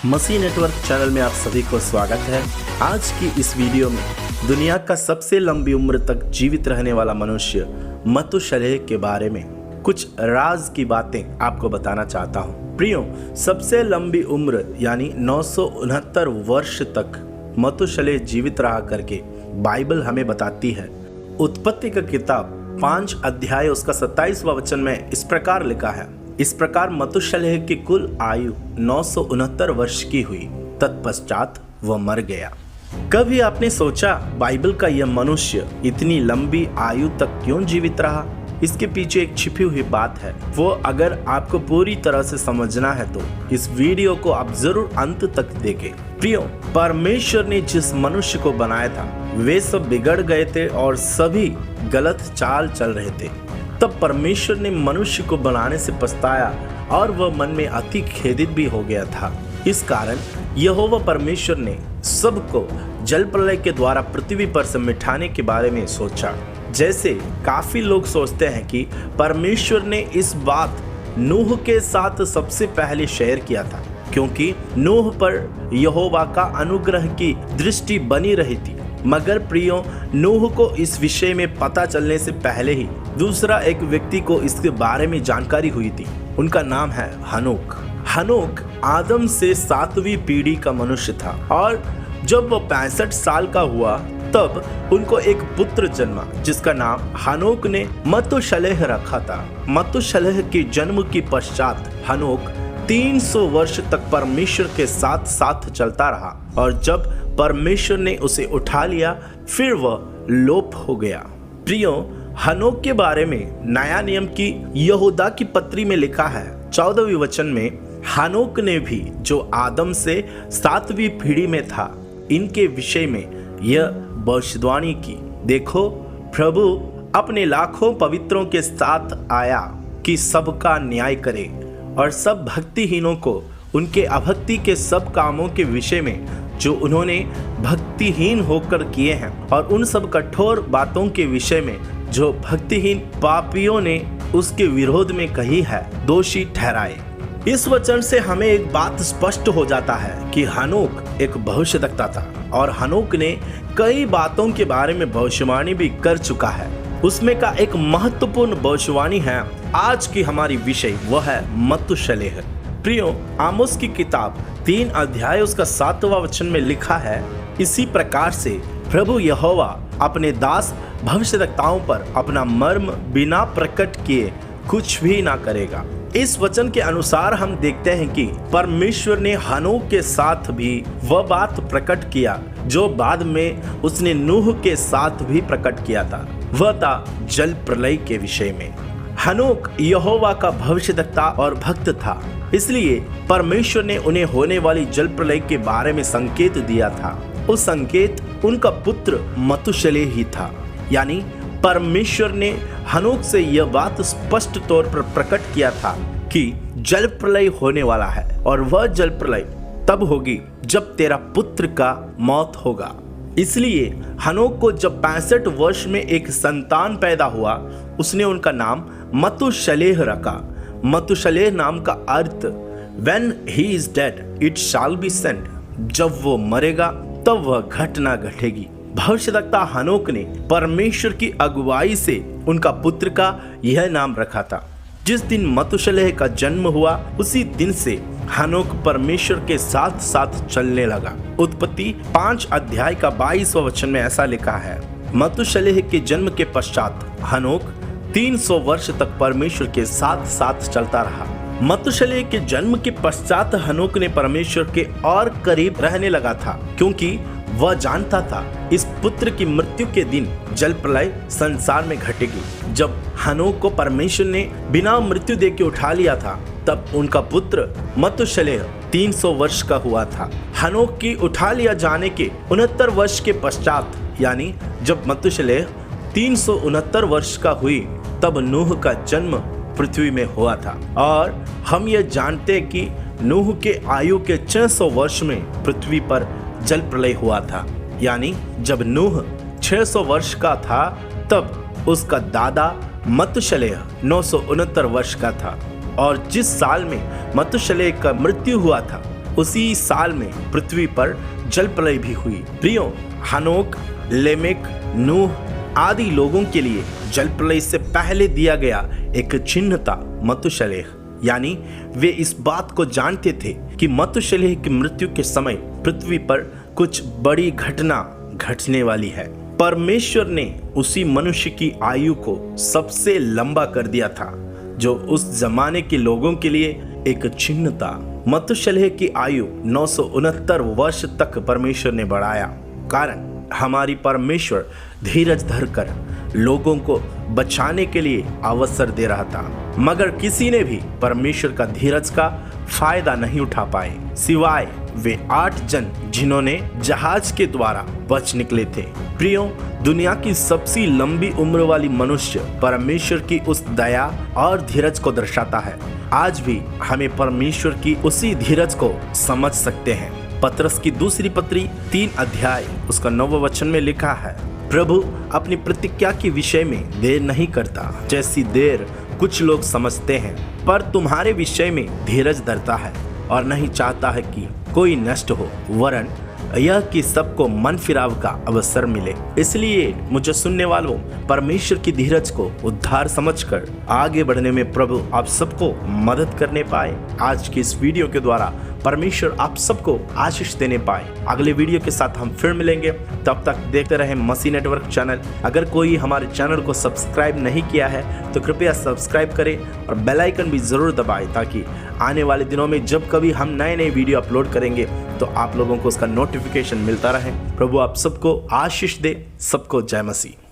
मसीह network channel में आप सभी को स्वागत है। आज की इस वीडियो में दुनिया का सबसे लंबी उम्र तक जीवित रहने वाला मनुष्य मतुशलह के बारे में कुछ राज की बातें आपको बताना चाहता हूँ। प्रियो, सबसे लंबी उम्र यानी 969 वर्ष तक मतुशलह जीवित रहा करके बाइबल हमें बताती है। उत्पत्ति का किताब 5 अध्याय उसका 27वां वचन में इस प्रकार लिखा है, इस प्रकार मतुशलह की कुल आयु 969 वर्ष की हुई, तत्पश्चात वह मर गया। कभी आपने सोचा बाइबल का यह मनुष्य इतनी लंबी आयु तक क्यों जीवित रहा? इसके पीछे एक छिपी हुई बात है। वो अगर आपको पूरी तरह से समझना है तो इस वीडियो को आप जरूर अंत तक देखें। प्रियो, परमेश्वर ने जिस मनुष्य को बनाया था वे सब बिगड़ गए थे और सभी गलत चाल चल रहे थे। तब परमेश्वर ने मनुष्य को बनाने से पछताया और वह मन में अति खेदित भी हो गया था। इस कारण यहोवा परमेश्वर ने सबको जल प्रलय के द्वारा पृथ्वी पर से मिटाने के बारे में सोचा। जैसे काफी लोग सोचते हैं कि परमेश्वर ने इस बात नूह के साथ सबसे पहले शेयर किया था, क्योंकि नूह पर यहोवा का अनुग्रह की दृष्टि बनी रही थी। मगर प्रियो, नूह को इस विषय में पता चलने से पहले ही दूसरा एक व्यक्ति को इसके बारे में जानकारी हुई थी। उनका नाम है हनोक। हनोक आदम से 7वीं पीढ़ी का मनुष्य था और जब वह 65 साल का हुआ तब उनको एक पुत्र जन्मा जिसका नाम हनोक ने मतुशलह रखा था। मतुशलह के जन्म के पश्चात हनोक 300 वर्ष तक परमेश्वर के साथ साथ चलता रहा और जब परमेश्वर ने उसे उठा लिया फिर वह लोप हो गया। प्रियो, हनोक के बारे में नया नियम की यहूदा की पत्री में लिखा है 14वें वचन में, हनोक ने भी जो आदम से 7वीं पीढ़ी में था इनके विषय में यह भविष्यवाणी की, देखो प्रभु अपने लाखों पवित्रों के साथ आया कि सबका न्याय करे और सब भक्तिहीनों को उनके अभक्ति के सब कामों के विषय में जो उन्होंने भक्तिहीन होकर किए हैं और उन सब कठोर बातों के विषय में जो भक्तिहीन पापियों ने उसके विरोध में कही है, दोषी ठहराए। इस वचन से हमें एक बात स्पष्ट हो जाता है कि हनोक एक भविष्यवक्ता था और हनोक ने कई बातों के बारे में भविष्यवाणी भी कर चुका है। उसमें का एक महत्वपूर्ण भविष्यवाणी है आज की हमारी विषय, वह है मतुशलह। प्रियो, आमोस की किताब 3 अध्याय उसका 7वां वचन में लिखा है, इसी प्रकार से प्रभु यहोवा अपने दास भविष्यवक्ताओं पर अपना मर्म बिना प्रकट किए कुछ भी ना करेगा। इस वचन के अनुसार हम देखते हैं कि परमेश्वर ने हनोक के साथ भी वह बात प्रकट किया जो बाद में उसने नूह के साथ भी प्रकट किया था, वह था जल प्रलय के विषय में। हनोक यहोवा का भविष्यवक्ता और भक्त था, इसलिए परमेश्वर ने उन्हें होने वाली जल प्रलय के बारे में संकेत दिया था। उस संकेत उनका पुत्र मतुशलह ही था। यानी परमेश्वर ने हनोक से यह बात स्पष्ट तौर पर प्रकट किया था कि जल प्रलय होने वाला है और वह जल प्रलय तब होगी जब तेरा पुत्र का मौत होगा। इसलिए हनोक को जब 65 वर्ष में एक संतान पैदा हुआ उसने उनका नाम मतुशलह रखा। मतुशलह नाम का अर्थ When he is dead it shall be sent, जब वो मरेगा तब वह घटना घटेगी। भविष्यवक्ता हनोक ने परमेश्वर की अगुवाई से उनका पुत्र का यह नाम रखा था। जिस दिन मतुशलह का जन्म हुआ उसी दिन से हनोक परमेश्वर के साथ साथ चलने लगा। उत्पत्ति 5 अध्याय का 22वां वचन में ऐसा लिखा है, मतुशलह के जन्म के पश्चात हनोक 300 वर्ष तक परमेश्वर के साथ साथ चलता रहा। मतुशलह के जन्म के पश्चात हनोक ने परमेश्वर के और करीब रहने लगा था, क्योंकि वह जानता था इस पुत्र की मृत्यु के दिन जल प्रलय संसार में घटेगी। जब हनोक को परमेश्वर ने बिना मृत्यु दे के उठा लिया था तब उनका पुत्र मतुशलह 300 वर्ष का हुआ था। हनोक की उठा लिया जाने के 69 वर्ष के पश्चात, यानी जब मतुशलह 369 वर्ष का हुई तब नूह का जन्म पृथ्वी में हुआ था। और हम ये जानते हैं कि नूह के आयु के 600 वर्ष में पृथ्वी पर जल प्रलय हुआ था। यानी जब नूह 600 वर्ष का था तब उसका दादा मतुशलह 969 वर्ष का था और जिस साल में मतुशलह का मृत्यु हुआ था उसी साल में पृथ्वी पर जल प्रलय भी हुई। प्रियो, हनोक, लेमेक, नूह आदि लोगों के लिए जल प्रलय से पहले दिया गया एक चिन्ह था मतुशलेह, यानी वे इस बात को जानते थे कि मतुशलेह की मृत्यु के समय पृथ्वी पर कुछ बड़ी घटना घटने वाली है। परमेश्वर ने उसी मनुष्य की आयु को सबसे लंबा कर दिया था जो उस जमाने के लोगों के लिए एक चिन्ह था। मतुशलेह की आयु 969 वर्ष तक परमेश्वर ने बढ़ाया, कारण हमारी परमेश्वर धीरज धरकर लोगों को बचाने के लिए अवसर दे रहा था, मगर किसी ने भी परमेश्वर का धीरज का फायदा नहीं उठा पाए, सिवाय वे 8 जन जिन्होंने जहाज के द्वारा बच निकले थे। प्रियो, दुनिया की सबसे लंबी उम्र वाली मनुष्य परमेश्वर की उस दया और धीरज को दर्शाता है। आज भी हमें परमेश्वर की उसी धीरज को समझ सकते हैं। पतरस की दूसरी पत्री 3 अध्याय उसका 9वां वचन में लिखा है, प्रभु अपनी प्रतिज्ञा के विषय में देर नहीं करता, जैसी देर कुछ लोग समझते हैं, पर तुम्हारे विषय में धीरज धरता है और नहीं चाहता है कि कोई नष्ट हो, वरन यह कि सबको मन फिराव का अवसर मिले। इसलिए मुझे सुनने वालों, परमेश्वर की धीरज को उद्धार समझकर आगे बढ़ने में प्रभु आप सबको मदद करने पाए। आज की इस वीडियो के द्वारा परमेश्वर आप सबको आशीष देने पाए। अगले वीडियो के साथ हम फिर मिलेंगे, तब तक देखते रहें मसीह नेटवर्क चैनल। अगर कोई हमारे चैनल को सब्सक्राइब नहीं किया है तो कृपया सब्सक्राइब करें और बेल आइकन भी जरूर दबाएं, ताकि आने वाले दिनों में जब कभी हम नए वीडियो अपलोड करेंगे तो आप लोगों को उसका नोटिफिकेशन मिलता रहे। प्रभु आप सबको आशीष दे। सबको जय मसीह।